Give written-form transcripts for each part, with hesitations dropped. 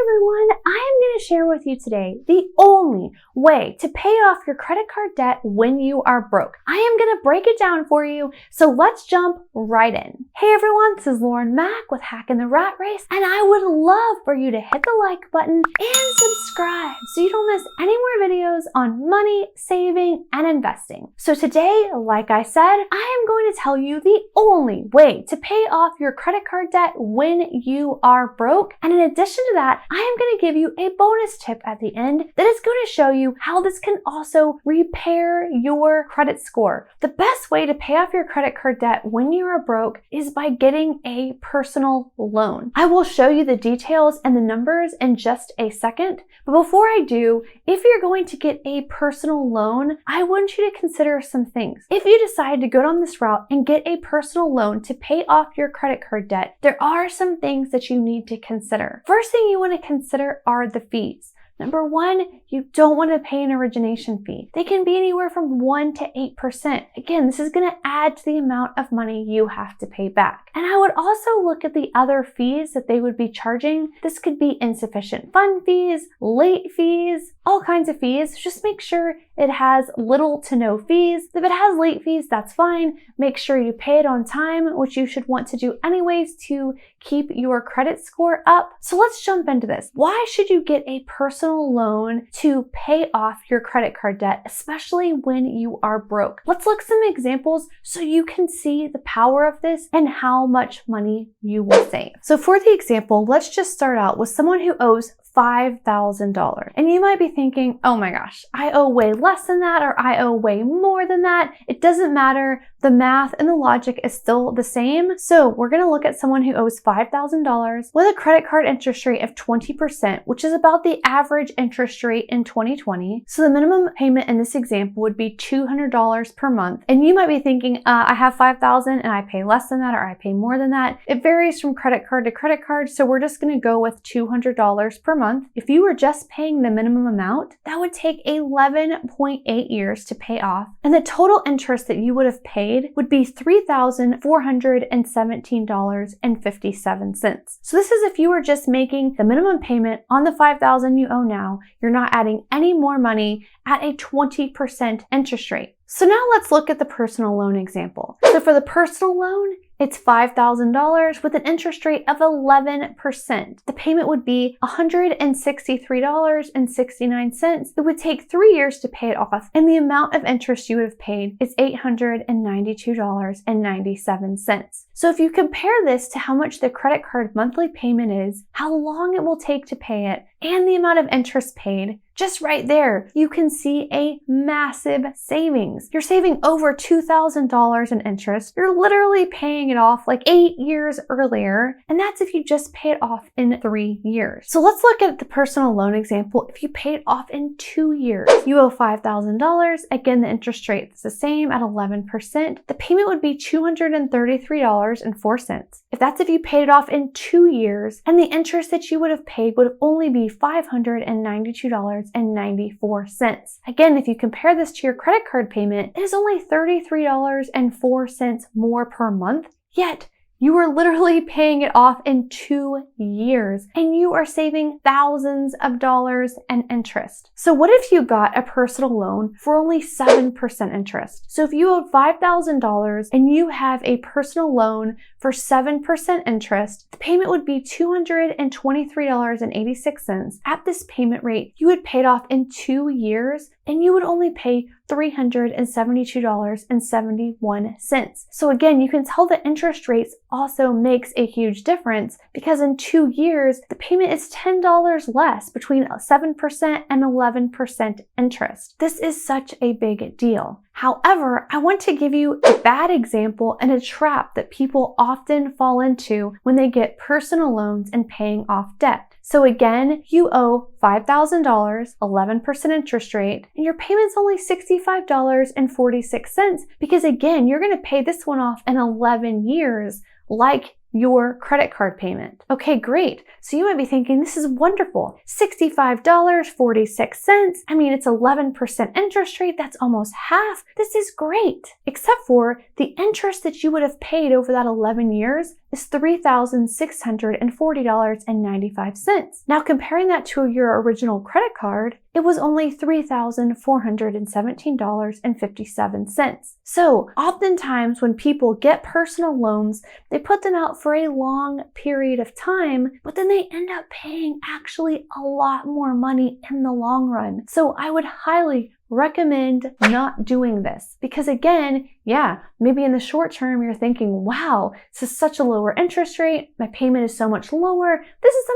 everyone, I am going to share with you today the only way to pay off your credit card debt when you are broke. I am going to break it down for you, so let's jump right in. Hey everyone, this is Lauren Mack with Hacking the Rat Race, and I would love for you to hit the like button and subscribe so you don't miss any more videos on money, saving, and investing. So today, like I said, I am going to tell you the only way to pay off your credit card debt when you are broke. And in addition to that, I am going to give you a bonus tip at the end that is going to show you how this can also repair your credit score. The best way to pay off your credit card debt when you are broke is by getting a personal loan. I will show you the details and the numbers in just a second, but before I do, if you're going to get a personal loan, I want you to consider some things. If you decide to go down this route and get a personal loan to pay off your credit card debt, there are some things that you need to consider. First thing you want to consider are the fees. Number one, you don't want to pay an origination fee. They can be anywhere from 1% to 8%. Again, this is going to add to the amount of money you have to pay back. And I would also look at the other fees that they would be charging. This could be insufficient fund fees, late fees, all kinds of fees. Just make sure it has little to no fees. If it has late fees, that's fine. Make sure you pay it on time, which you should want to do anyways to keep your credit score up. So let's jump into this. Why should you get a personal loan to pay off your credit card debt, especially when you are broke? Let's look at some examples so you can see the power of this and how much money you will save. So for the example, let's just start out with someone who owes $5,000. And you might be thinking, oh my gosh, I owe way less than that, or I owe way more than that. It doesn't matter. The math and the logic is still the same. So we're going to look at someone who owes $5,000 with a credit card interest rate of 20%, which is about the average interest rate in 2020. So the minimum payment in this example would be $200 per month. And you might be thinking, I have $5,000 and I pay less than that, or I pay more than that. It varies from credit card to credit card. So we're just going to go with $200 per month. If you were just paying the minimum amount, that would take 11.8 years to pay off. And the total interest that you would have paid would be $3,417.57. So this is if you were just making the minimum payment on the $5,000 you owe now. You're not adding any more money at a 20% interest rate. So now let's look at the personal loan example. So for the personal loan, it's $5,000 with an interest rate of 11%. The payment would be $163.69. It would take 3 years to pay it off, and the amount of interest you would have paid is $892.97. So if you compare this to how much the credit card monthly payment is, how long it will take to pay it, and the amount of interest paid, just right there, you can see a massive savings. You're saving over $2,000 in interest. You're literally paying it off like 8 years earlier, and that's if you just pay it off in 3 years. So let's look at the personal loan example. If you pay it off in 2 years, you owe $5,000. Again, the interest rate is the same at 11%. The payment would be $233.04. If you paid it off in 2 years, and the interest that you would have paid would only be $592.94. Again, if you compare this to your credit card payment, it is only $33.04 more per month, yet you are literally paying it off in 2 years, and you are saving thousands of dollars in interest. So what if you got a personal loan for only 7% interest? So if you owed $5,000 and you have a personal loan for 7% interest, the payment would be $223.86. At this payment rate, you would pay it off in 2 years, and you would only pay $372.71. So again, you can tell the interest rates also makes a huge difference, because in 2 years, the payment is $10 less between 7% and 11% interest. This is such a big deal. However, I want to give you a bad example and a trap that people often fall into when they get personal loans and paying off debt. So again, you owe $5,000, 11% interest rate, and your payment's only $65.46, because again, you're going to pay this one off in 11 years, like your credit card payment. Okay, great. So you might be thinking, this is wonderful. $65.46. I mean, it's 11% interest rate. That's almost half. This is great. Except for the interest that you would have paid over that 11 years, is $3,640.95. Now, comparing that to your original credit card, it was only $3,417.57. So oftentimes when people get personal loans, they put them out for a long period of time, but then they end up paying actually a lot more money in the long run. So I would highly recommend not doing this because, again, yeah, maybe in the short term you're thinking, wow, this is such a lower interest rate, my payment is so much lower, this is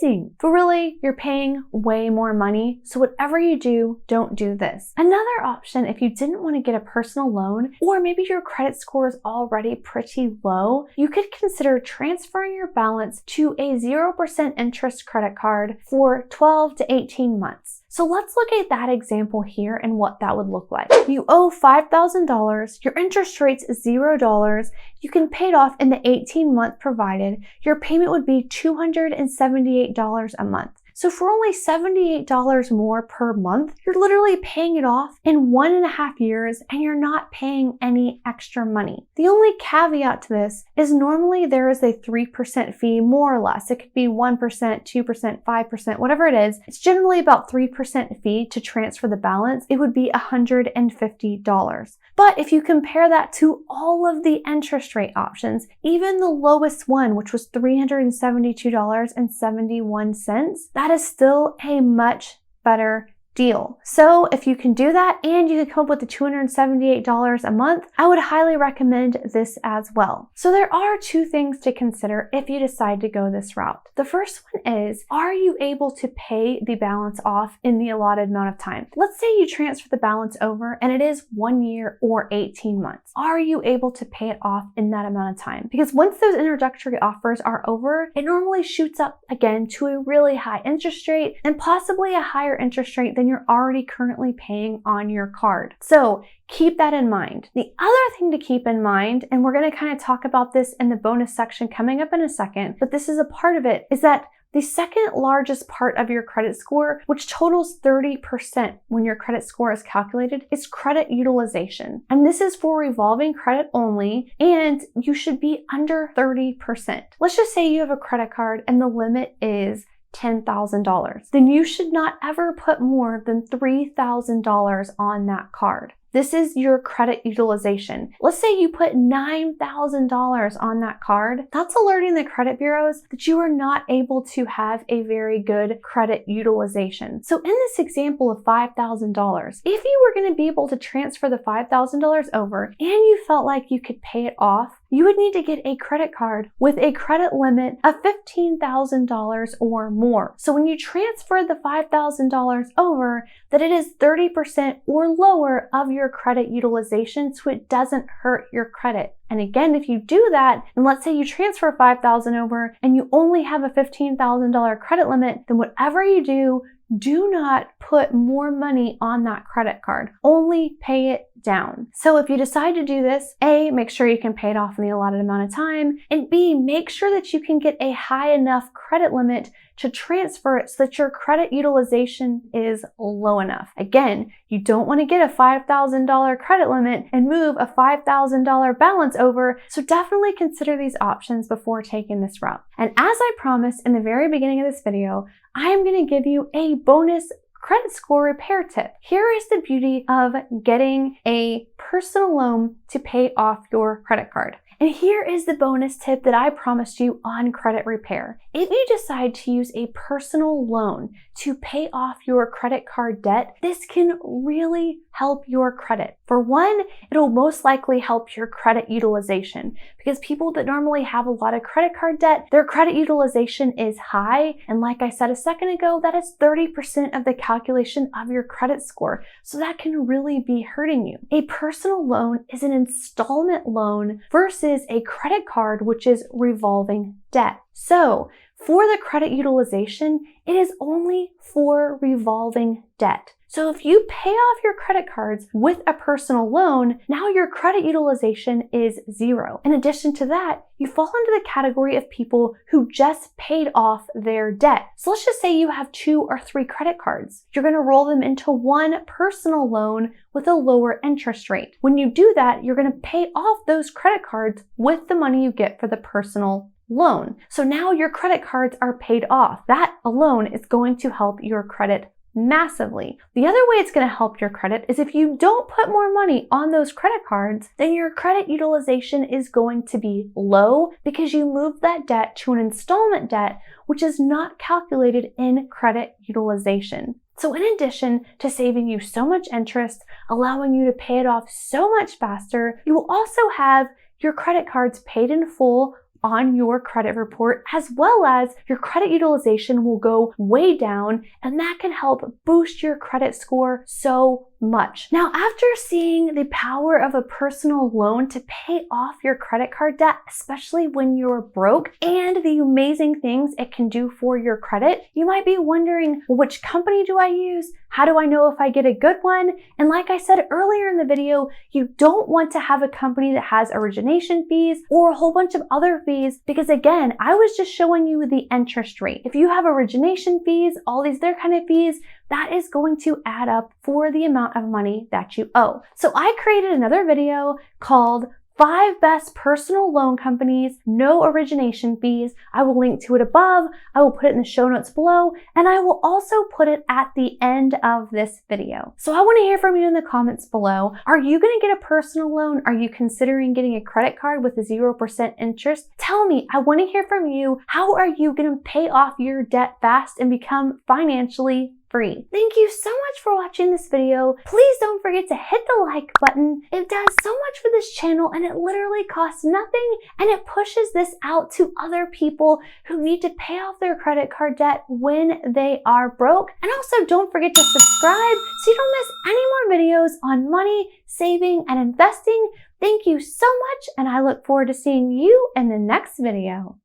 amazing. But really, you're paying way more money. So whatever you do, don't do this. Another option, if you didn't want to get a personal loan, or maybe your credit score is already pretty low, you could consider transferring your balance to a 0% interest credit card for 12 to 18 months. So let's look at that example here and what that would look like. You owe $5,000, your interest rate's $0, you can pay it off in the 18-month provided, your payment would be $278 a month. So for only $78 more per month, you're literally paying it off in 1.5 years and you're not paying any extra money. The only caveat to this is normally there is a 3% fee, more or less. It could be 1%, 2%, 5%, whatever it is. It's generally about 3% fee to transfer the balance. It would be $150. But if you compare that to all of the interest rate options, even the lowest one, which was $372.71, that is still a much better deal. So if you can do that and you can come up with the $278 a month, I would highly recommend this as well. So there are two things to consider if you decide to go this route. The first one is, are you able to pay the balance off in the allotted amount of time? Let's say you transfer the balance over and it is 1 year or 18 months. Are you able to pay it off in that amount of time? Because once those introductory offers are over, it normally shoots up again to a really high interest rate and possibly a higher interest rate than you're already currently paying on your card. So keep that in mind. The other thing to keep in mind, and we're going to kind of talk about this in the bonus section coming up in a second, but this is a part of it, is that the second largest part of your credit score, which totals 30% when your credit score is calculated, is credit utilization. And this is for revolving credit only, and you should be under 30%. Let's just say you have a credit card and the limit is $10,000. Then you should not ever put more than $3,000 on that card. This is your credit utilization. Let's say you put $9,000 on that card. That's alerting the credit bureaus that you are not able to have a very good credit utilization. So in this example of $5,000, if you were going to be able to transfer the $5,000 over and you felt like you could pay it off, you would need to get a credit card with a credit limit of $15,000 or more. So when you transfer the $5,000 over, that it is 30% or lower of your credit utilization, so it doesn't hurt your credit. And again, if you do that, and let's say you transfer $5,000 over and you only have a $15,000 credit limit, then whatever you do not put more money on that credit card. Only pay it down. So if you decide to do this, A, make sure you can pay it off in the allotted amount of time, and B, make sure that you can get a high enough credit limit to transfer it so that your credit utilization is low enough. Again, you don't want to get a $5,000 credit limit and move a $5,000 balance over, so definitely consider these options before taking this route. And as I promised in the very beginning of this video, I am going to give you a bonus credit score repair tip. Here is the beauty of getting a personal loan to pay off your credit card. And here is the bonus tip that I promised you on credit repair. If you decide to use a personal loan to pay off your credit card debt, this can really help your credit. For one, it'll most likely help your credit utilization because people that normally have a lot of credit card debt, their credit utilization is high. And like I said a second ago, that is 30% of the calculation of your credit score. So that can really be hurting you. A personal loan is an installment loan versus a credit card, which is revolving debt. So for the credit utilization, it is only for revolving debt. So if you pay off your credit cards with a personal loan, now your credit utilization is 0. In addition to that, you fall into the category of people who just paid off their debt. So let's just say you have 2 or 3 credit cards. You're going to roll them into one personal loan with a lower interest rate. When you do that, you're going to pay off those credit cards with the money you get for the personal loan. So now your credit cards are paid off. That alone is going to help your credit massively. The other way it's going to help your credit is if you don't put more money on those credit cards, then your credit utilization is going to be low because you moved that debt to an installment debt, which is not calculated in credit utilization. So in addition to saving you so much interest, allowing you to pay it off so much faster, you will also have your credit cards paid in full on your credit report, as well as your credit utilization will go way down, and that can help boost your credit score so much. Now, after seeing the power of a personal loan to pay off your credit card debt, especially when you're broke, and the amazing things it can do for your credit, you might be wondering, well, which company do I use? How do I know if I get a good one? And like I said earlier in the video, you don't want to have a company that has origination fees or a whole bunch of other fees, because again, I was just showing you the interest rate. If you have origination fees, all these other kind of fees, that is going to add up for the amount of money that you owe. So I created another video called 5 Best Personal Loan Companies, No Origination Fees. I will link to it above. I will put it in the show notes below, and I will also put it at the end of this video. So I want to hear from you in the comments below. Are you going to get a personal loan? Are you considering getting a credit card with a 0% interest? Tell me, I want to hear from you. How are you going to pay off your debt fast and become financially free? Thank you so much for watching this video. Please don't forget to hit the like button. It does so much for this channel, and it literally costs nothing, and it pushes this out to other people who need to pay off their credit card debt when they are broke. And also don't forget to subscribe so you don't miss any more videos on money, saving, and investing. Thank you so much, and I look forward to seeing you in the next video.